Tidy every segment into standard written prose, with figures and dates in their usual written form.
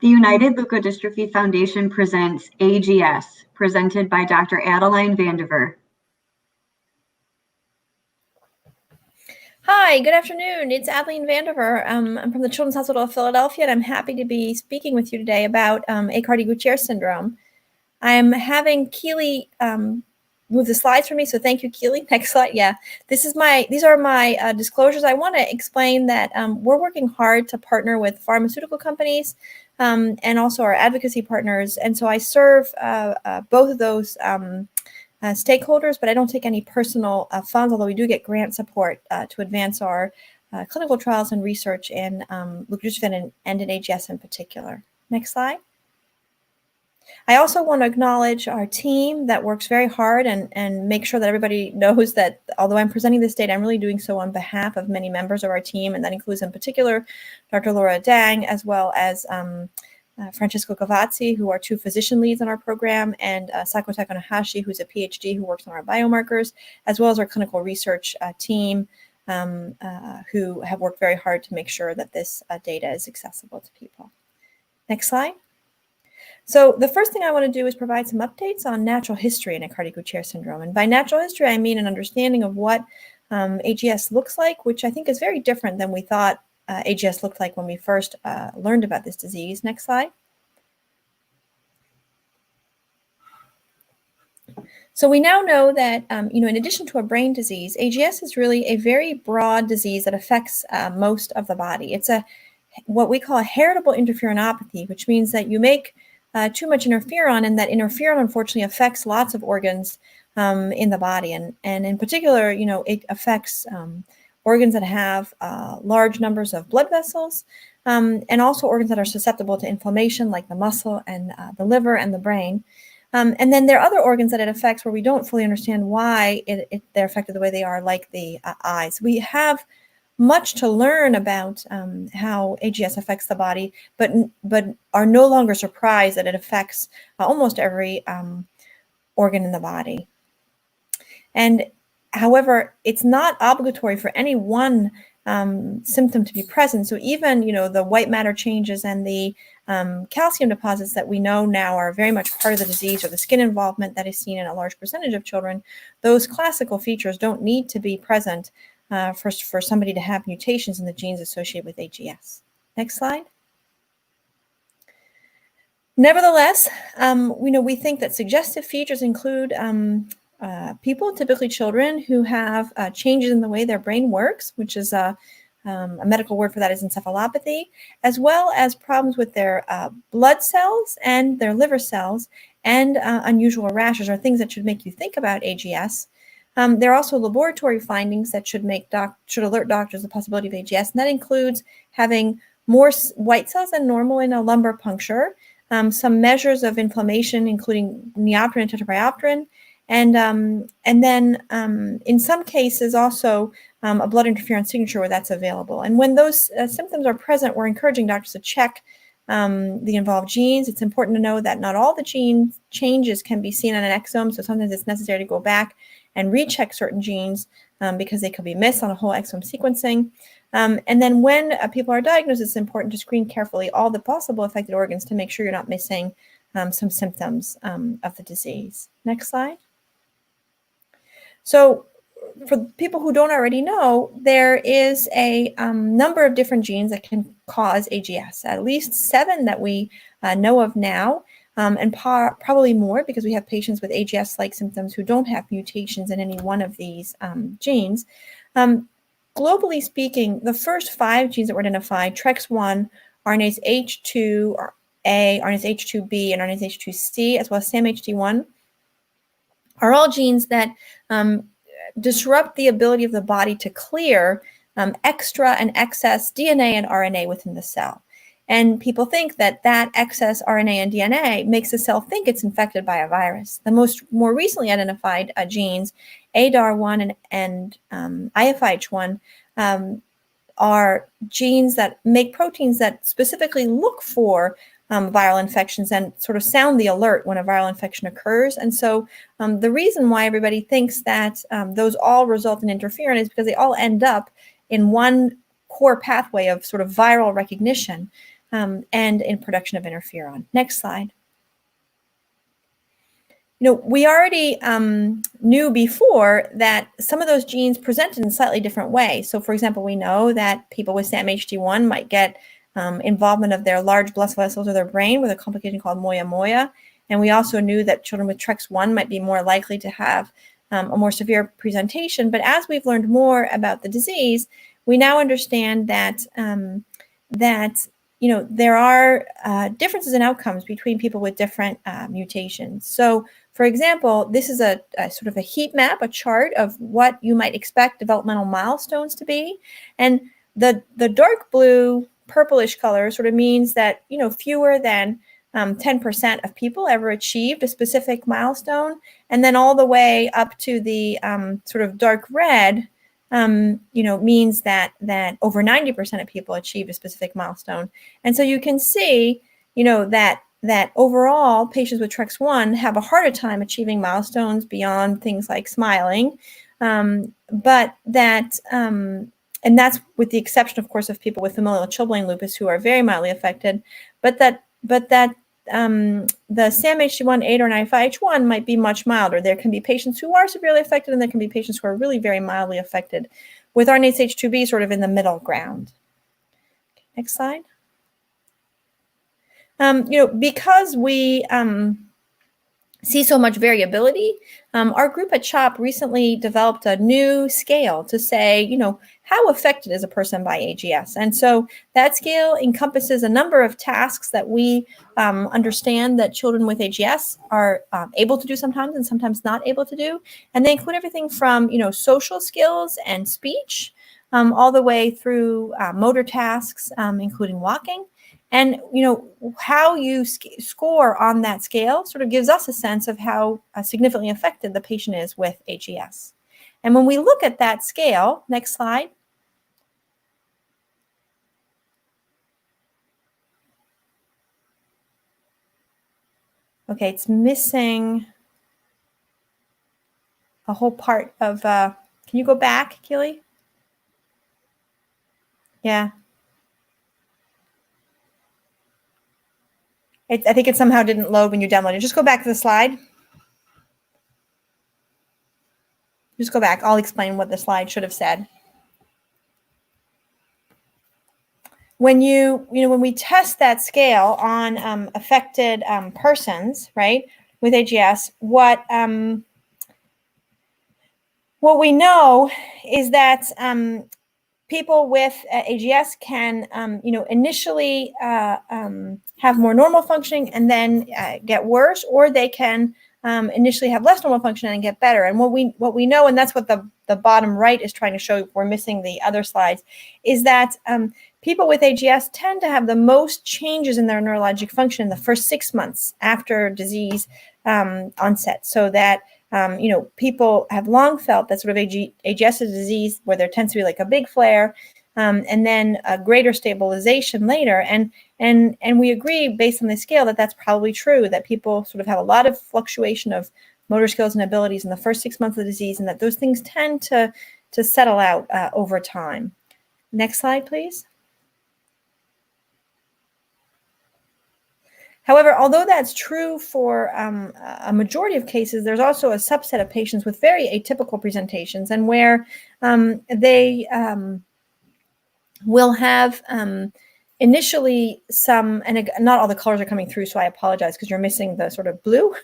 The United Leukodystrophy Foundation presents AGS, presented by Dr. Adeline Vandiver. Hi, good afternoon. It's Adeline Vandiver. I'm from the Children's Hospital of Philadelphia, and I'm happy to be speaking with you today about Aicardi-Gouttières syndrome. I'm having Keely move the slides for me, so thank you, Keely. Next slide. Yeah, these are my disclosures. I want to explain that we're working hard to partner with pharmaceutical companies and also our advocacy partners, and so I serve both of those stakeholders, but I don't take any personal funds, although we do get grant support to advance our clinical trials and research in leukodystrophy and in AGS in particular. Next slide. I also want to acknowledge our team that works very hard and make sure that everybody knows that although I'm presenting this data, I'm really doing so on behalf of many members of our team, and that includes in particular Dr. Laura Dang, as well as Francesco Cavazzi, who are two physician leads on our program, and Sako Takahashi, who's a PhD who works on our biomarkers, as well as our clinical research team, who have worked very hard to make sure that this data is accessible to people. Next slide. So the first thing I want to do is provide some updates on natural history in Aicardi-Gouttières syndrome. And by natural history, I mean an understanding of what AGS looks like, which I think is very different than we thought AGS looked like when we first learned about this disease. Next slide. So we now know that, in addition to a brain disease, AGS is really a very broad disease that affects most of the body. It's what we call a heritable interferonopathy, which means that you make too much interferon, and that interferon unfortunately affects lots of organs in the body. And in particular, it affects organs that have large numbers of blood vessels, and also organs that are susceptible to inflammation, like the muscle and the liver and the brain. And then there are other organs that it affects where we don't fully understand why they're affected the way they are, like the eyes. We have much to learn about how AGS affects the body, but are no longer surprised that it affects almost every organ in the body. And however, it's not obligatory for any one symptom to be present. So even, the white matter changes and the calcium deposits that we know now are very much part of the disease, or the skin involvement that is seen in a large percentage of children, those classical features don't need to be present for somebody to have mutations in the genes associated with AGS. Next slide. Nevertheless, we think that suggestive features include people, typically children, who have changes in the way their brain works, which is a medical word for that is encephalopathy, as well as problems with their blood cells and their liver cells, and unusual rashes, are things that should make you think about AGS. There are also laboratory findings that should alert doctors the possibility of AGS, and that includes having more white cells than normal in a lumbar puncture, some measures of inflammation, including neopterin and tetrabiopterin, and then in some cases also a blood interferon signature where that's available. And when those symptoms are present, we're encouraging doctors to check the involved genes. It's important to know that not all the gene changes can be seen on an exome, so sometimes it's necessary to go back and recheck certain genes because they could be missed on a whole exome sequencing. And then when people are diagnosed, it's important to screen carefully all the possible affected organs to make sure you're not missing some symptoms of the disease. Next slide. So for people who don't already know, there is a number of different genes that can cause AGS, at least 7 that we know of now. And probably more, because we have patients with AGS-like symptoms who don't have mutations in any one of these genes. Globally speaking, the first 5 genes that were identified, TREX1, RNase H2A, RNase H2B, and RNase H2C, as well as SAMHD1, are all genes that disrupt the ability of the body to clear extra and excess DNA and RNA within the cell. And people think that excess RNA and DNA makes the cell think it's infected by a virus. The more recently identified genes, ADAR1 and IFIH1, are genes that make proteins that specifically look for viral infections and sort of sound the alert when a viral infection occurs. And so the reason why everybody thinks that those all result in interferon is because they all end up in one core pathway of sort of viral recognition. and in production of interferon. Next slide. We already knew before that some of those genes presented in slightly different ways. So, for example, we know that people with SAMHD1 might get involvement of their large blood vessels or their brain with a complication called moya-moya. And we also knew that children with TREX1 might be more likely to have a more severe presentation. But as we've learned more about the disease, we now understand that there are differences in outcomes between people with different mutations. So, for example, this is a sort of a heat map, a chart of what you might expect developmental milestones to be. And the dark blue, purplish color sort of means that, fewer than 10% of people ever achieved a specific milestone. And then all the way up to the sort of dark red, means that over 90% of people achieved a specific milestone. And so you can see, that overall patients with TREX1 have a harder time achieving milestones beyond things like smiling, but that, and that's with the exception, of course, of people with familial Chilblain lupus who are very mildly affected, but that the SAMHD1, 8, or 9FIH1 might be much milder. There can be patients who are severely affected, and there can be patients who are really very mildly affected, with RNase-H2B sort of in the middle ground. Next slide. Because we see so much variability, our group at CHOP recently developed a new scale to say, how affected is a person by AGS? And so that scale encompasses a number of tasks that we understand that children with AGS are able to do sometimes and sometimes not able to do. And they include everything from, social skills and speech, all the way through motor tasks, including walking. And, how you score on that scale sort of gives us a sense of how significantly affected the patient is with AGS. And when we look at that scale, next slide. Okay, it's missing a whole part of, can you go back, Keely? Yeah. I think it somehow didn't load when you downloaded it. Just go back to the slide. Just go back. I'll explain what the slide should have said. When when we test that scale on affected persons, right, with AGS, what we know is that people with AGS can, initially have more normal functioning and then get worse, or they can initially have less normal functioning and get better. And what we know, and that's what the bottom right is trying to show, we're missing the other slides, is that people with AGS tend to have the most changes in their neurologic function in the first 6 months after disease onset. So that people have long felt that sort of AGS is a disease where there tends to be like a big flare, and then a greater stabilization later. And we agree based on the scale that that's probably true, that people sort of have a lot of fluctuation of motor skills and abilities in the first 6 months of the disease, and that those things tend to settle out over time. Next slide, please. However, although that's true for a majority of cases, there's also a subset of patients with very atypical presentations, and where they will have initially some, and not all the colors are coming through, so I apologize because you're missing the sort of blue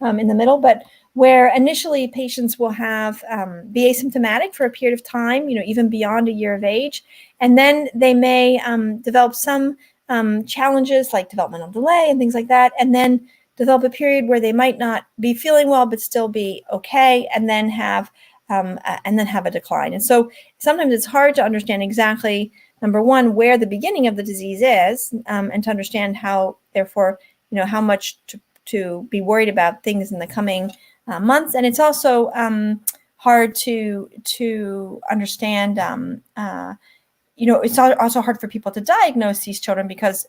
in the middle, but where initially patients will have be asymptomatic for a period of time, even beyond a year of age, and then they may develop some challenges like developmental delay and things like that, and then develop a period where they might not be feeling well but still be okay, and then have a decline. And so sometimes it's hard to understand exactly, number one, where the beginning of the disease is, and to understand how, therefore, how much to be worried about things in the coming months. And it's also hard to understand. It's also hard for people to diagnose these children because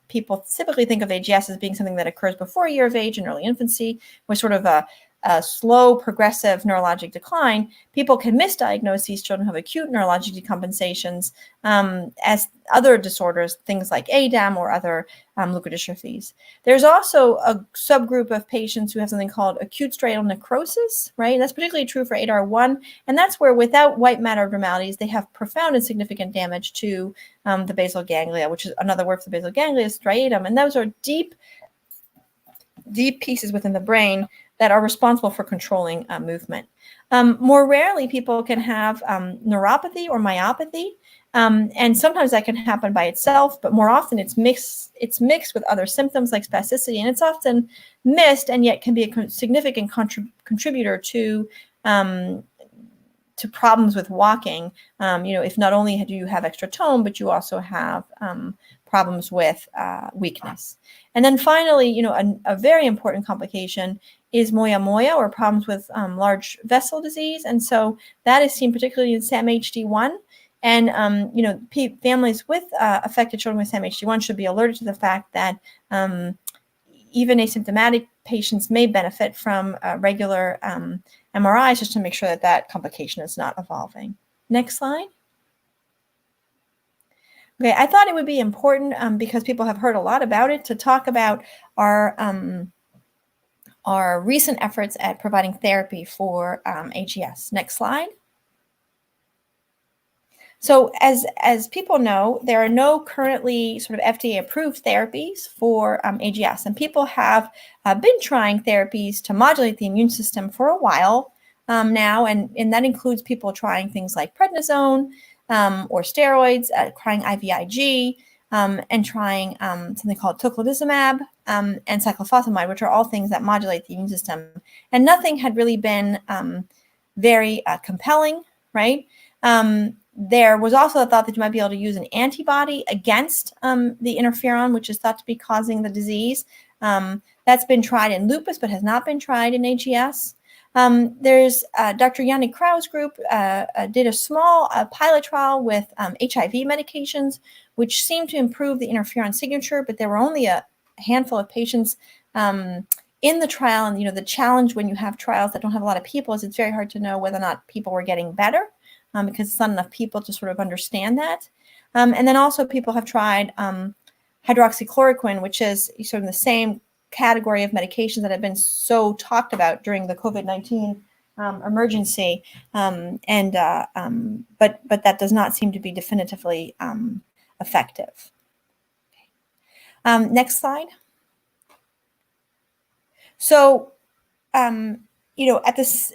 people typically think of AGS as being something that occurs before a year of age in early infancy, with sort of a a slow progressive neurologic decline, people can misdiagnose these children who have acute neurologic decompensations as other disorders, things like ADAM or other leukodystrophies. There's also a subgroup of patients who have something called acute striatal necrosis, right? That's particularly true for ADAR1, and that's where without white matter abnormalities, they have profound and significant damage to the basal ganglia, which is another word for the basal ganglia, striatum, and those are deep pieces within the brain that are responsible for controlling movement. More rarely, people can have neuropathy or myopathy, and sometimes that can happen by itself, but more often it's mixed with other symptoms like spasticity, and it's often missed and yet can be a significant contributor to problems with walking. If not only do you have extra tone, but you also have problems with weakness. And then finally, a very important complication is moyamoya, or problems with large vessel disease. And so that is seen particularly in SAMHD1. And, families with affected children with SAMHD1 should be alerted to the fact that even asymptomatic patients may benefit from regular MRIs just to make sure that that complication is not evolving. Next slide. Okay, I thought it would be important because people have heard a lot about it to talk about our recent efforts at providing therapy for AGS. Next slide. So as people know, there are no currently sort of FDA-approved therapies for AGS, and people have been trying therapies to modulate the immune system for a while now, and that includes people trying things like prednisone or steroids, trying IVIG, and trying something called tocilizumab and cyclophosphamide, which are all things that modulate the immune system. And nothing had really been very compelling, right? There was also a thought that you might be able to use an antibody against the interferon, which is thought to be causing the disease. That's been tried in lupus, but has not been tried in AGS. There's Dr. Yannick Krau's group did a small pilot trial with HIV medications, which seemed to improve the interferon signature, but there were only a handful of patients in the trial. And, the challenge when you have trials that don't have a lot of people is it's very hard to know whether or not people were getting better because it's not enough people to sort of understand that. And then also people have tried hydroxychloroquine, which is sort of the same category of medications that have been so talked about during the COVID-19 emergency, but that does not seem to be definitively effective. Next slide. So, at this,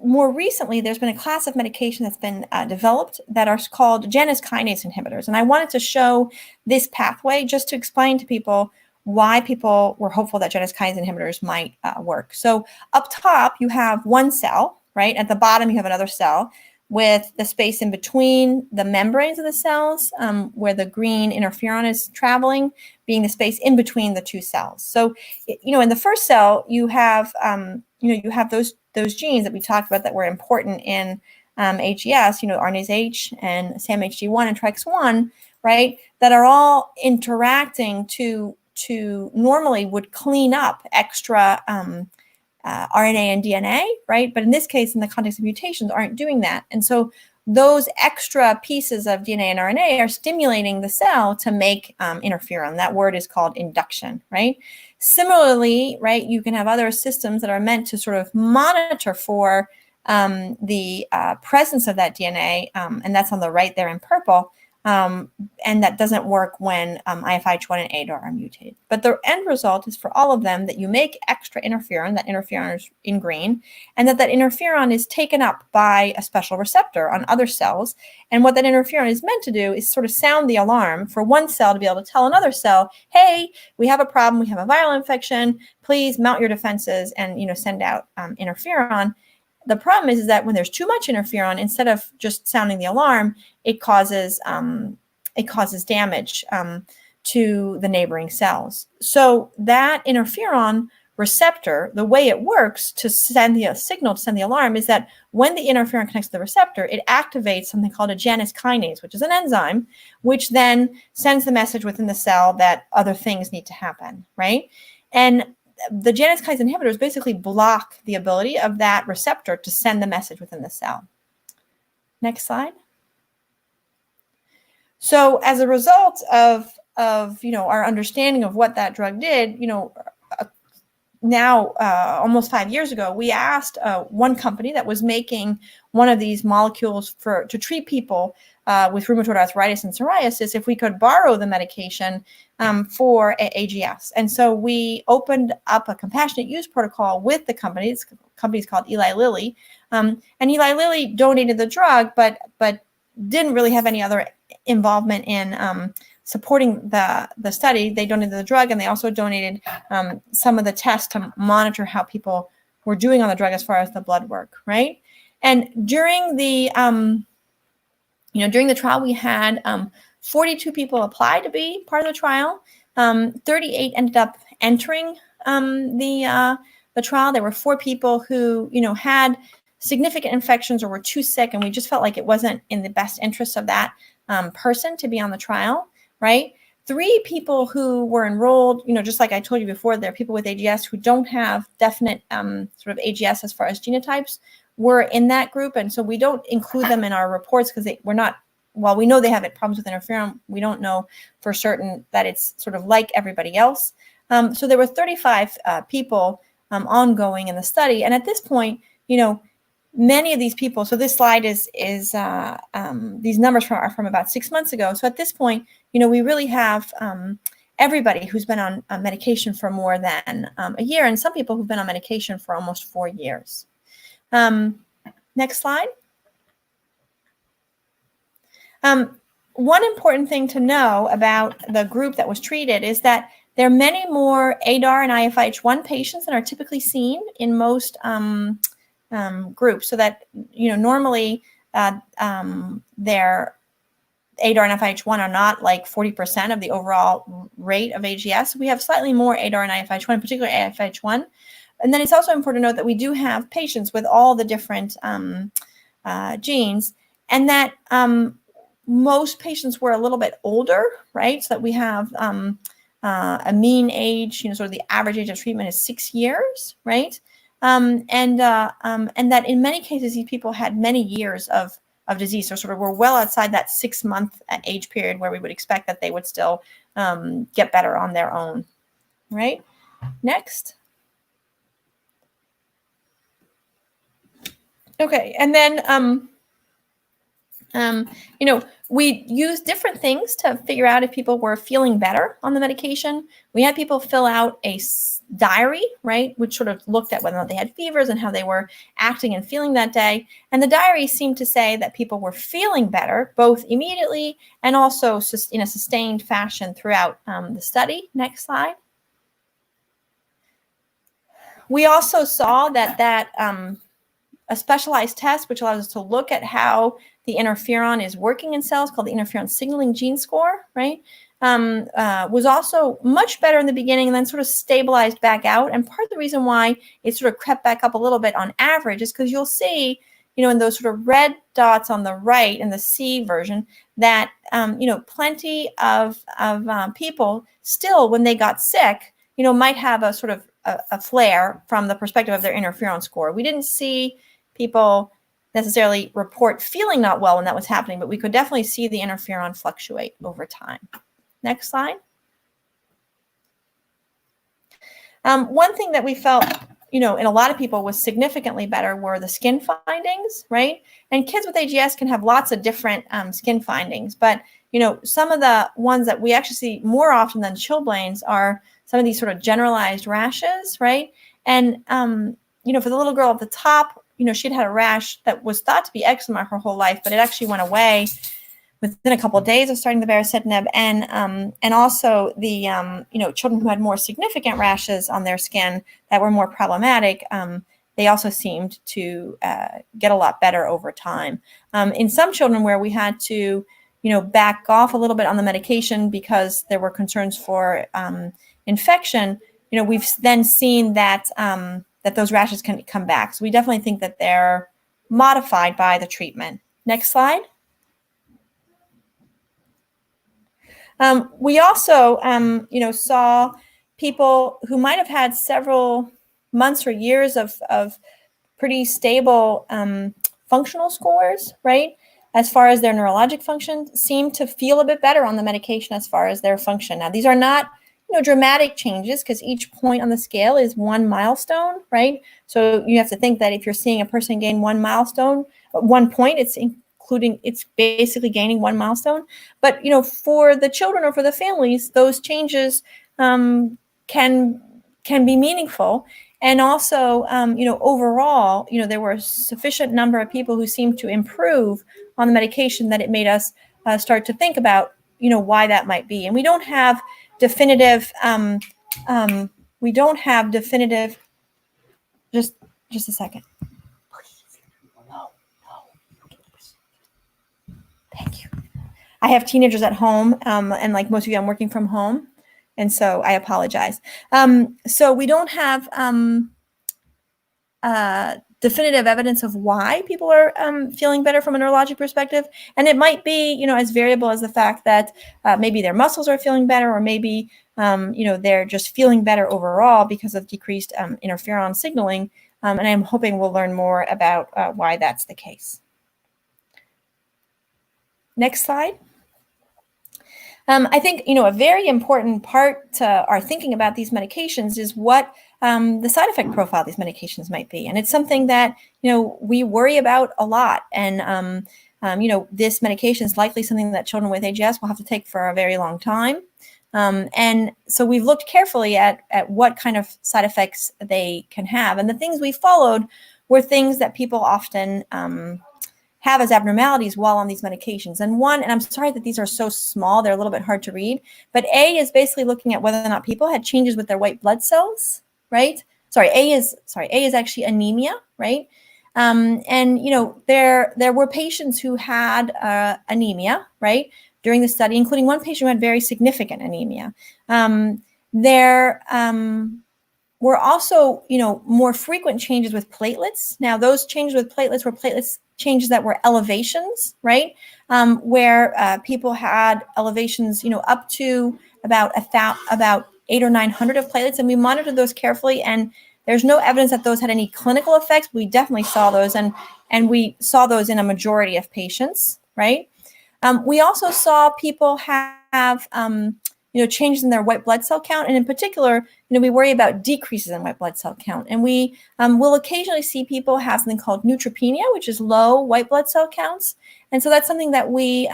more recently, there's been a class of medication that's been developed that are called Janus kinase inhibitors, and I wanted to show this pathway just to explain to people why people were hopeful that Janus kinase inhibitors might work. So up top, you have one cell, right? At the bottom, you have another cell with the space in between the membranes of the cells where the green interferon is traveling, being the space in between the two cells. So, in the first cell, you have, you have those genes that we talked about that were important in AGS, RNase H and SAMHD1 and TREX1, right? That are all interacting to normally would clean up extra RNA and DNA, right? But in this case, in the context of mutations, aren't doing that. And so those extra pieces of DNA and RNA are stimulating the cell to make interferon. That word is called induction, right? Similarly, right, you can have other systems that are meant to sort of monitor for the presence of that DNA, and that's on the right there in purple. And that doesn't work when IFIH1 and ADAR are mutated. But the end result is for all of them that you make extra interferon, that interferon is in green, and that interferon is taken up by a special receptor on other cells. And what that interferon is meant to do is sort of sound the alarm for one cell to be able to tell another cell, hey, we have a problem, we have a viral infection, please mount your defenses and send out interferon. The problem is that when there's too much interferon, instead of just sounding the alarm, it causes damage to the neighboring cells. So that interferon receptor, the way it works to send the signal, to send the alarm, is that when the interferon connects to the receptor, it activates something called a Janus kinase, which is an enzyme, which then sends the message within the cell that other things need to happen, right? And the Janus kinase inhibitors basically block the ability of that receptor to send the message within the cell. Next slide. So as a result of our understanding of what that drug did, now almost 5 years ago, we asked one company that was making one of these molecules to treat people with rheumatoid arthritis and psoriasis if we could borrow the medication for AGS. And so we opened up a compassionate use protocol with the company. This company is called Eli Lilly. And Eli Lilly donated the drug, but didn't really have any other involvement in supporting the study. They donated the drug, and they also donated some of the tests to monitor how people were doing on the drug as far as the blood work, right? And during the during the trial, we had 42 people apply to be part of the trial. 38 ended up entering the trial. There were 4 people who had significant infections or were too sick, and we just felt like it wasn't in the best interest of that person to be on the trial, right? 3 people who were enrolled, just like I told you before, there are people with AGS who don't have definite sort of AGS as far as genotypes, were in that group. And so we don't include them in our reports because while we know they have problems with interferon, we don't know for certain that it's sort of like everybody else. So there were 35 people ongoing in the study. And at this point, many of these people, so this slide is these numbers are from about 6 months ago. So at this point, we really have everybody who's been on medication for more than a year, and some people who've been on medication for almost 4 years. Next slide. One important thing to know about the group that was treated is that there are many more ADAR and IFIH1 patients than are typically seen in most groups. So that, normally their ADAR and IFIH1 are not like 40% of the overall rate of AGS. We have slightly more ADAR and IFIH1, in particular IFIH1. And then it's also important to note that we do have patients with all the different genes, and that most patients were a little bit older, right? So that we have a mean age, sort of the average age of treatment is 6 years, right? And that in many cases, these people had many years of disease. So sort of we're well outside that 6-month age period where we would expect that they would still get better on their own, right? Next. Okay, and then, we used different things to figure out if people were feeling better on the medication. We had people fill out a diary, right, which sort of looked at whether or not they had fevers and how they were acting and feeling that day. And the diary seemed to say that people were feeling better, both immediately and also in a sustained fashion throughout the study. Next slide. We also saw that a specialized test, which allows us to look at how the interferon is working in cells, called the interferon signaling gene score, right, was also much better in the beginning and then sort of stabilized back out. And part of the reason why it sort of crept back up a little bit on average is because you'll see, in those sort of red dots on the right in the C version that, plenty of people still, when they got sick, might have a sort of a flare from the perspective of their interferon score. We didn't see people necessarily report feeling not well when that was happening, but we could definitely see the interferon fluctuate over time. Next slide. One thing that we felt, in a lot of people was significantly better were the skin findings, right? And kids with AGS can have lots of different skin findings, but, some of the ones that we actually see more often than chilblains are some of these sort of generalized rashes, right? And, for the little girl at the top, she'd had a rash that was thought to be eczema her whole life, but it actually went away within a couple of days of starting the baricitinib. And also the, children who had more significant rashes on their skin that were more problematic, they also seemed to get a lot better over time. In some children where we had to, back off a little bit on the medication because there were concerns for infection, we've then seen that that those rashes can come back. So we definitely think that they're modified by the treatment. Next slide. We also, saw, people who might have had several months or years of pretty stable functional scores, right? As far as their neurologic function, seem to feel a bit better on the medication as far as their function. Now, these are not, dramatic changes because each point on the scale is one milestone, right? So you have to think that if you're seeing a person gain one milestone, 1 point, it's basically gaining one milestone. But, for the children or for the families, those changes can be meaningful. And also, overall, there were a sufficient number of people who seemed to improve on the medication that it made us start to think about, why that might be. And we don't have definitive, just a second. Thank you. I have teenagers at home, and like most of you, I'm working from home. And so I apologize. So we don't have definitive evidence of why people are feeling better from a neurologic perspective. And it might be, as variable as the fact that maybe their muscles are feeling better, or maybe, they're just feeling better overall because of decreased interferon signaling. And I'm hoping we'll learn more about why that's the case. Next slide. I think, a very important part to our thinking about these medications is what the side effect profile of these medications might be. And it's something that, we worry about a lot. And, this medication is likely something that children with AGS will have to take for a very long time. And so we've looked carefully at what kind of side effects they can have. And the things we followed were things that people often have as abnormalities while on these medications. And I'm sorry that these are so small, they're a little bit hard to read, but A is basically looking at whether or not people had changes with their white blood cells, right? A is actually anemia, right? And, there were patients who had anemia, right, during the study, including one patient who had very significant anemia. There were also, more frequent changes with platelets. Now, those changes with platelets were changes that were elevations, right? Where people had elevations, up to about 800 or 900 of platelets, and we monitored those carefully. And there's no evidence that those had any clinical effects. We definitely saw those, and we saw those in a majority of patients, right? We also saw people have changes in their white blood cell count. And in particular, we worry about decreases in white blood cell count. And we will occasionally see people have something called neutropenia, which is low white blood cell counts. And so that's something that we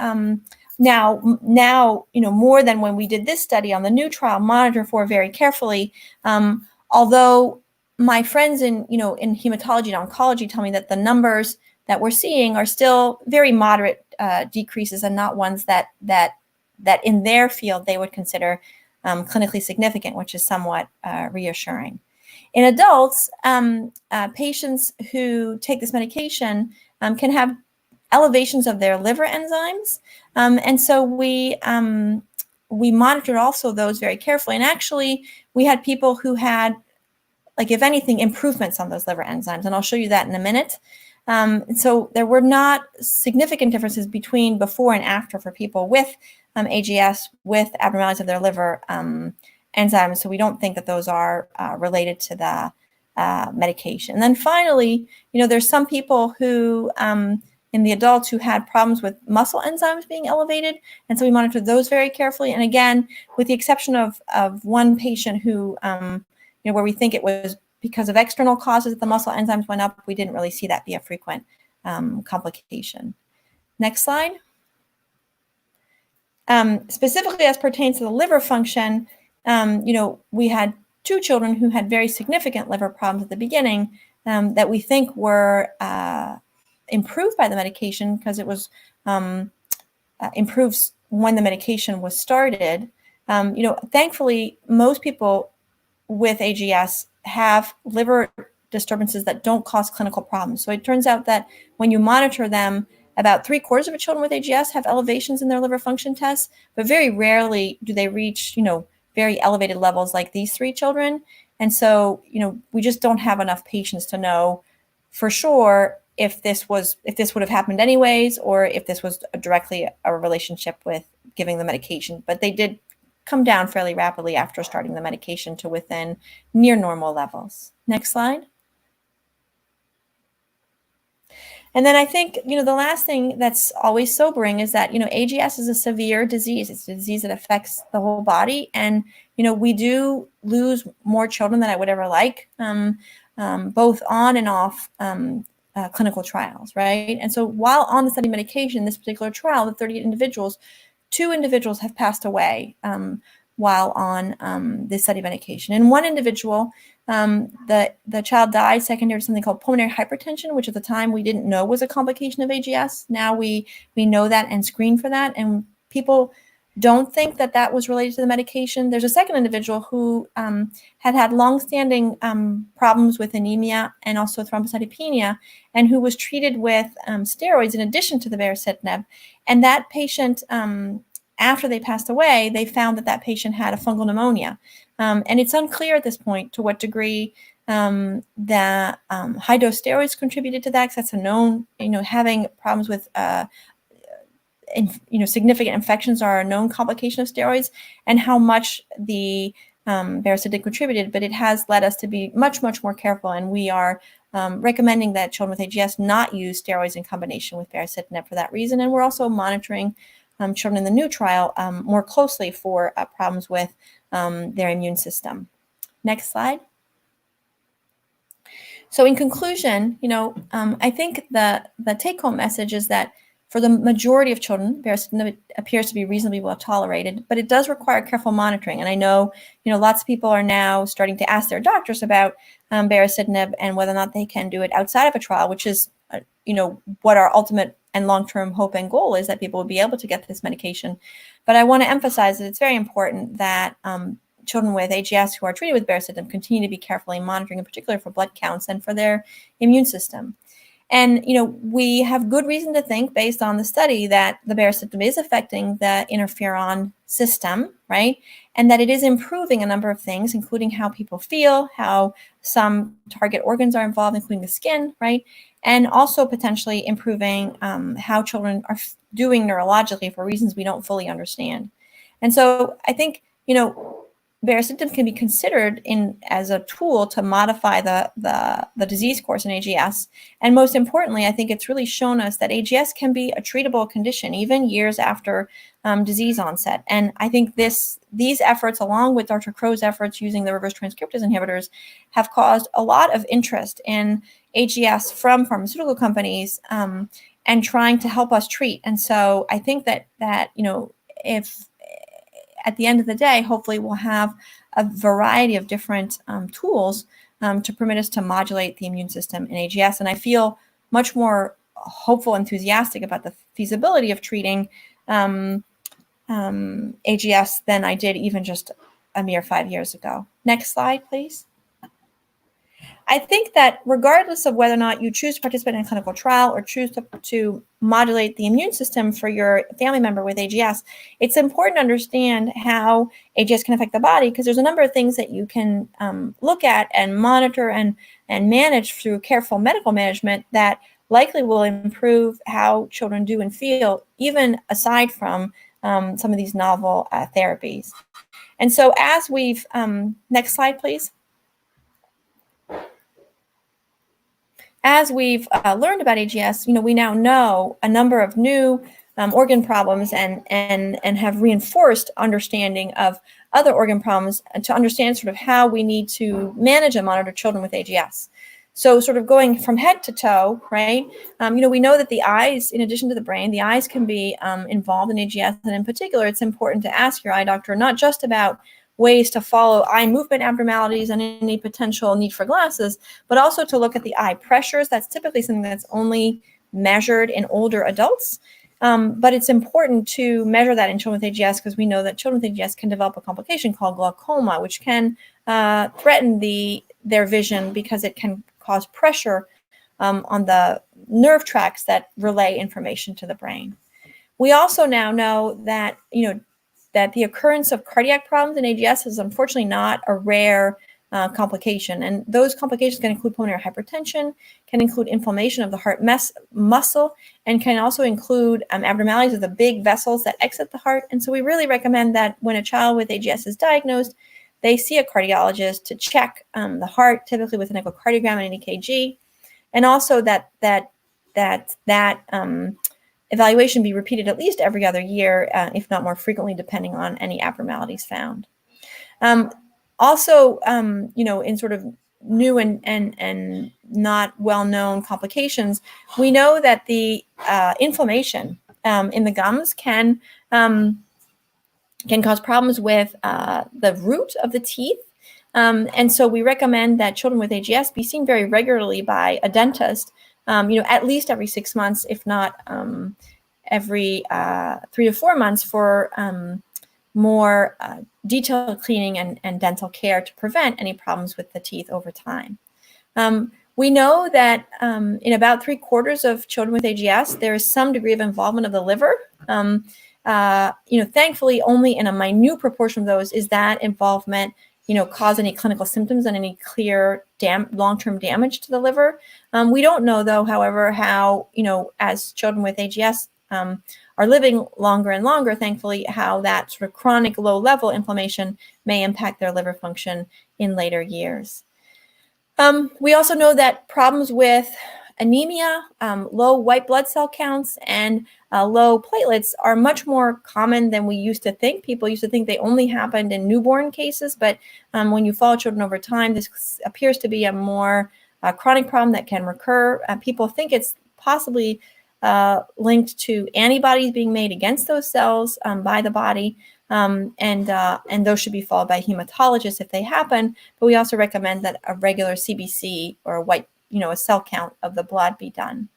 now, more than when we did this study on the new trial, monitor for very carefully. Although my friends in hematology and oncology tell me that the numbers that we're seeing are still very moderate decreases, and not ones that in their field they would consider clinically significant, which is somewhat reassuring. In adults, patients who take this medication can have elevations of their liver enzymes, and so we monitored also those very carefully. And actually, we had people who had, if anything, improvements on those liver enzymes, and I'll show you that in a minute. So there were not significant differences between before and after for people with AGS with abnormalities of their liver enzymes. So we don't think that those are related to the medication. And then finally, there's some people who, in the adults, who had problems with muscle enzymes being elevated. And so we monitored those very carefully. And again, with the exception of one patient who, where we think it was because of external causes that the muscle enzymes went up, we didn't really see that be a frequent complication. Next slide. Specifically as pertains to the liver function, we had 2 children who had very significant liver problems at the beginning that we think were improved by the medication because it was improved when the medication was started. Thankfully, most people with AGS have liver disturbances that don't cause clinical problems. So it turns out that when you monitor them, about 3/4 of the children with AGS have elevations in their liver function tests, but very rarely do they reach, very elevated levels like these 3 children. And so, we just don't have enough patients to know for sure if this would have happened anyways, or if this was directly a relationship with giving the medication. But they did come down fairly rapidly after starting the medication to within near normal levels. Next slide. And then I think, the last thing that's always sobering is that, AGS is a severe disease. It's a disease that affects the whole body. And, we do lose more children than I would ever like, both on and off clinical trials, right? And so while on the study medication, this particular trial, the 38 individuals, 2 individuals have passed away while on this study medication. And one individual, the child died secondary to something called pulmonary hypertension, which at the time we didn't know was a complication of AGS. Now we know that and screen for that. And people don't think that that was related to the medication. There's a second individual who had longstanding problems with anemia and also thrombocytopenia, and who was treated with steroids in addition to the baricitinib. And that patient, after they passed away, they found that patient had a fungal pneumonia. And it's unclear at this point to what degree the high-dose steroids contributed to that, because that's a known, having problems with significant infections are a known complication of steroids, and how much the baricitinib contributed. But it has led us to be much, much more careful, and we are recommending that children with AGS not use steroids in combination with baricitinib for that reason. And we're also monitoring children in the new trial more closely for problems with their immune system. Next slide. So in conclusion, I think the take-home message is that for the majority of children, baricitinib appears to be reasonably well tolerated, but it does require careful monitoring. And I know, lots of people are now starting to ask their doctors about baricitinib and whether or not they can do it outside of a trial, which is, what our ultimate and long-term hope and goal is, that people will be able to get this medication. But I want to emphasize that it's very important that children with AGS who are treated with baricitinib continue to be carefully monitoring, in particular for blood counts and for their immune system. And, we have good reason to think, based on the study, that the baricitinib is affecting the interferon system, right? And that it is improving a number of things, including how people feel, how some target organs are involved, including the skin, right? And also potentially improving how children are doing neurologically for reasons we don't fully understand. And so I think, baricitinib can be considered as a tool to modify the disease course in AGS. And most importantly, I think it's really shown us that AGS can be a treatable condition even years after disease onset. And I think these efforts, along with Dr. Crow's efforts using the reverse transcriptase inhibitors, have caused a lot of interest in AGS from pharmaceutical companies and trying to help us treat. And so I think that if at the end of the day, hopefully we'll have a variety of different tools to permit us to modulate the immune system in AGS. And I feel much more hopeful, enthusiastic about the feasibility of treating AGS than I did even just a mere 5 years ago. Next slide, please. I think that regardless of whether or not you choose to participate in a clinical trial or choose to modulate the immune system for your family member with AGS, it's important to understand how AGS can affect the body, because there's a number of things that you can look at and monitor and manage through careful medical management that likely will improve how children do and feel, even aside from some of these novel therapies. And so as we've, next slide, please. As we've learned about AGS, we now know a number of new organ problems and have reinforced understanding of other organ problems to understand sort of how we need to manage and monitor children with AGS. So sort of going from head to toe, right? We know that the eyes, in addition to the brain, the eyes can be involved in AGS. And in particular, it's important to ask your eye doctor not just about ways to follow eye movement abnormalities and any potential need for glasses, but also to look at the eye pressures. That's typically something that's only measured in older adults. But it's important to measure that in children with AGS, because we know that children with AGS can develop a complication called glaucoma, which can threaten their vision because it can cause pressure on the nerve tracts that relay information to the brain. We also now know that, that the occurrence of cardiac problems in AGS is unfortunately not a rare complication. And those complications can include pulmonary hypertension, can include inflammation of the heart muscle, and can also include abnormalities of the big vessels that exit the heart. And so we really recommend that when a child with AGS is diagnosed, they see a cardiologist to check the heart, typically with an echocardiogram and an EKG, and also that evaluation be repeated at least every other year, if not more frequently, depending on any abnormalities found. Also, in sort of new and not well-known complications, we know that the inflammation in the gums can cause problems with the root of the teeth. And so we recommend that children with AGS be seen very regularly by a dentist, at least every 6 months, if not every 3 to 4 months, for more detailed cleaning and dental care to prevent any problems with the teeth over time. We know that in about 3/4 of children with AGS, there is some degree of involvement of the liver. Thankfully, only in a minute proportion of those is that involvement, cause any clinical symptoms and any clear long-term damage to the liver. We don't know, though, however, how, as children with AGS are living longer and longer, thankfully, how that sort of chronic low-level inflammation may impact their liver function in later years. We also know that problems with anemia, low white blood cell counts, and low platelets are much more common than we used to think. People used to think they only happened in newborn cases, but when you follow children over time, this appears to be a more chronic problem that can recur. People think it's possibly linked to antibodies being made against those cells by the body, and those should be followed by hematologists if they happen. But we also recommend that a regular CBC or a cell count of the blood be done.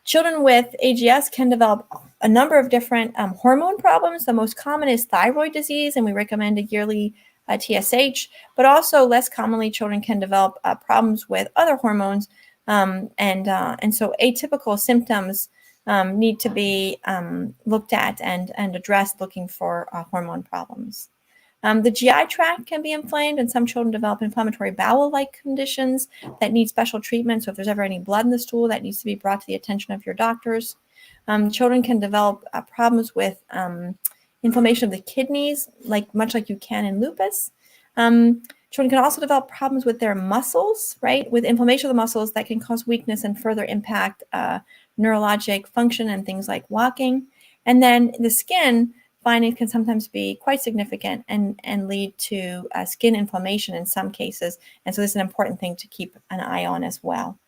Children with AGS can develop a number of different hormone problems. The most common is thyroid disease, and we recommend a yearly TSH, but also less commonly, children can develop problems with other hormones. And so atypical symptoms need to be looked at and addressed, looking for hormone problems. The GI tract can be inflamed, and some children develop inflammatory bowel-like conditions that need special treatment. So if there's ever any blood in the stool, that needs to be brought to the attention of your doctors. Children can develop problems with inflammation of the kidneys, much like you can in lupus. Children can also develop problems with their muscles, right? With inflammation of the muscles that can cause weakness and further impact neurologic function and things like walking. And then the skin findings can sometimes be quite significant and lead to skin inflammation in some cases. And so this is an important thing to keep an eye on as well.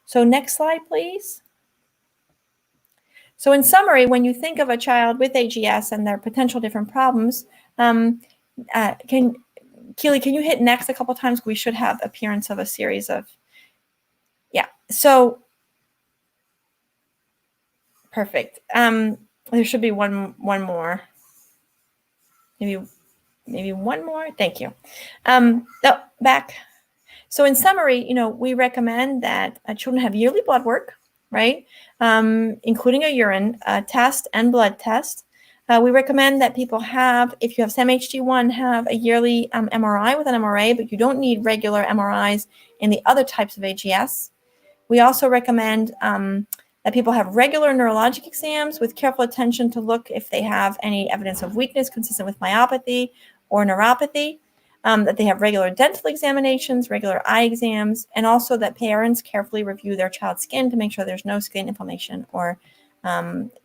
So next slide, please. So in summary, when you think of a child with AGS and their potential different problems, Keely, can you hit next a couple times? We should have appearance of a series of, yeah. So perfect. There should be one more. Maybe one more. Thank you. Back. So in summary, we recommend that children have yearly blood work, right? Including a urine test and blood test. We recommend that people have, if you have SAMHG1, have a yearly MRI with an MRA, but you don't need regular MRIs in the other types of AGS. We also recommend that people have regular neurologic exams with careful attention to look if they have any evidence of weakness consistent with myopathy or neuropathy, that they have regular dental examinations, regular eye exams, and also that parents carefully review their child's skin to make sure there's no skin inflammation or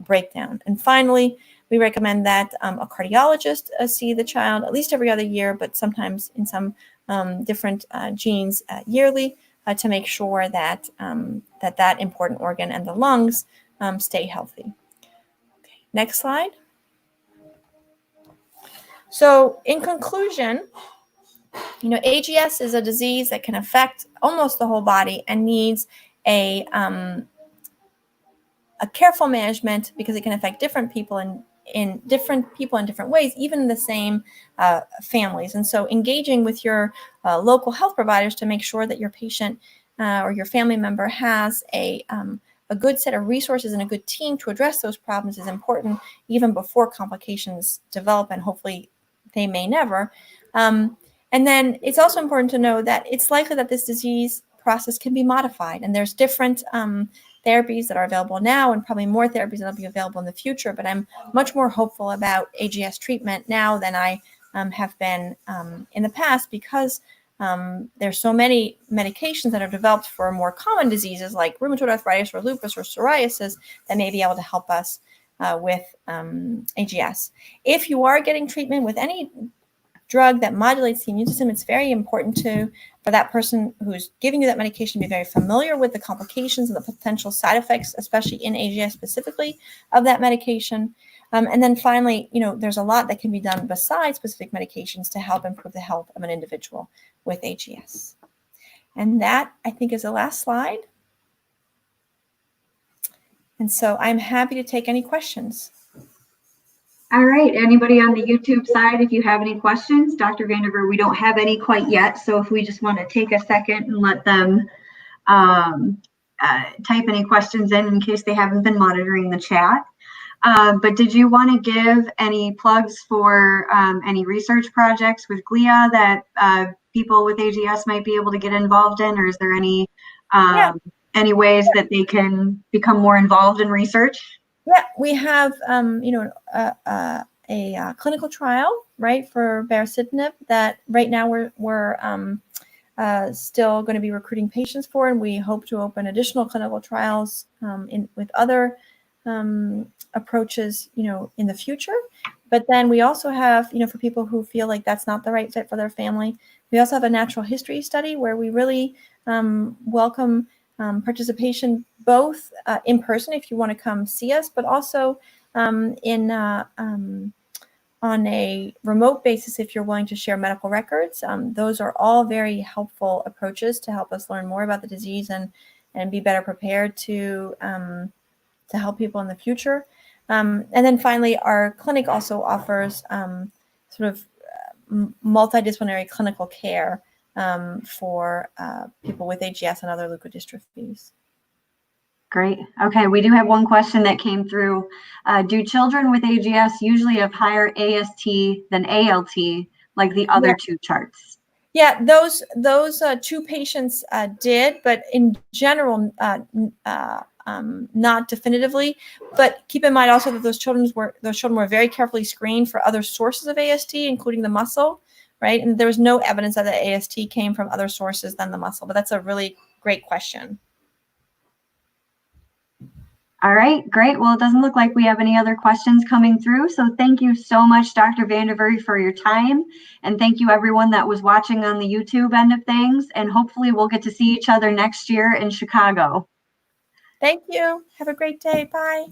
breakdown. And finally, we recommend that a cardiologist see the child at least every other year, but sometimes in some different genes yearly, to make sure that that important organ and the lungs stay healthy. Okay, next slide. So in conclusion, AGS is a disease that can affect almost the whole body and needs a careful management because it can affect different people in different ways, even in the same families. And so engaging with your local health providers to make sure that your patient or your family member has a good set of resources and a good team to address those problems is important, even before complications develop, and hopefully they may never. And then it's also important to know that it's likely that this disease process can be modified, and there's different therapies that are available now and probably more therapies that will be available in the future. But I'm much more hopeful about AGS treatment now than I have been in the past, because there's so many medications that are developed for more common diseases like rheumatoid arthritis or lupus or psoriasis that may be able to help us with AGS. If you are getting treatment with any drug that modulates the immune system, it's very important for that person who's giving you that medication to be very familiar with the complications and the potential side effects, especially in AGS specifically, of that medication. And then finally, there's a lot that can be done besides specific medications to help improve the health of an individual with AGS. And that, I think, is the last slide. And so I'm happy to take any questions. All right, anybody on the YouTube side, if you have any questions, Dr. Vandiver, we don't have any quite yet. So if we just want to take a second and let them type any questions in case they haven't been monitoring the chat. But did you want to give any plugs for any research projects with GLIA that people with AGS might be able to get involved in, or is there any ways that they can become more involved in research? Yeah, we have a clinical trial, right, for baricitinib that right now we're still going to be recruiting patients for, and we hope to open additional clinical trials with other approaches, in the future. But then we also have, for people who feel like that's not the right fit for their family, we also have a natural history study where we really welcome participation both in person if you want to come see us, but also on a remote basis if you're willing to share medical records. Those are all very helpful approaches to help us learn more about the disease and be better prepared to help people in the future. And then finally, our clinic also offers sort of multidisciplinary clinical care for people with AGS and other leukodystrophies. Great. Okay, we do have one question that came through. Do children with AGS usually have higher AST than ALT, like the other two charts? Yeah, those two patients did, but in general, not definitively. But keep in mind also that those children were very carefully screened for other sources of AST, including the muscle, right? And there was no evidence that the AST came from other sources than the muscle. But that's a really great question. All right, great. Well, it doesn't look like we have any other questions coming through. So thank you so much, Dr. Vandiver, for your time. And thank you everyone that was watching on the YouTube end of things. And hopefully we'll get to see each other next year in Chicago. Thank you. Have a great day. Bye.